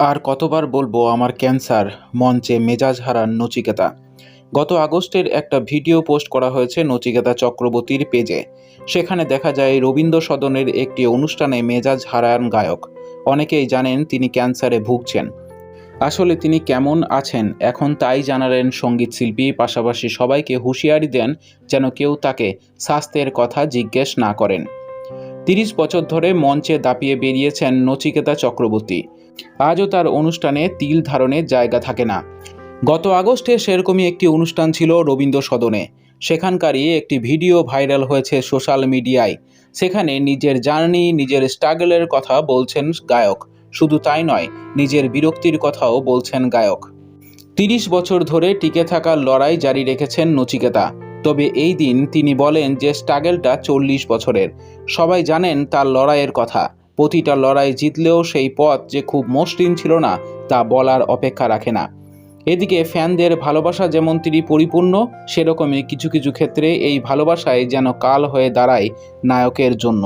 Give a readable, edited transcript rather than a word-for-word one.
আর কতবার বলবো আমার ক্যান্সার, মঞ্চে মেজাজ হারান নচিকেতা। গত আগস্টের একটা ভিডিও পোস্ট করা হয়েছে নচিকেতা চক্রবর্তীর পেজে। সেখানে দেখা যায় রবীন্দ্র সদনের একটি অনুষ্ঠানে মেজাজ হারান গায়ক। অনেকেই জানেন তিনি ক্যান্সারে ভুগছেন। আসলে তিনি কেমন আছেন এখন তাই জানালেন সঙ্গীত শিল্পী, পাশাপাশি সবাইকে হুঁশিয়ারি দেন যেন কেউ তাকে স্বাস্থ্যের কথা জিজ্ঞেস না করেন। ৩০ বছর ধরে মঞ্চে দাপিয়ে বেরিয়েছেন নচিকেতা চক্রবর্তী। আজও তার অনুষ্ঠানে তিল ধারণের জায়গা থাকে না। গত আগস্টে সেরকমই একটি অনুষ্ঠান ছিল রবীন্দ্র সদনে। সেখানকারই একটি ভিডিও ভাইরাল হয়েছে সোশ্যাল মিডিয়ায়। সেখানে নিজের জার্নি, নিজের স্ট্রাগলের কথা বলছেন গায়ক। শুধু তাই নয়, নিজের বিরক্তির কথাও বলছেন গায়ক। ৩০ বছর ধরে টিকে থাকার লড়াই জারি রেখেছেন নচিকেতা। তবে এই দিন তিনি বলেন যে স্ট্রাগলটা ৪০ বছরের। সবাই জানেন তার লড়াইয়ের কথা। প্রতিটা লড়াই জিতলেও সেই পথ যে খুব মসৃণ ছিল না তা বলার অপেক্ষা রাখে না। এদিকে ফ্যানদের ভালোবাসা যেমন তিনি পরিপূর্ণ, সেরকমই কিছু কিছু ক্ষেত্রে এই ভালোবাসায় যেন কাল হয়ে দাঁড়ায় নায়কের জন্য।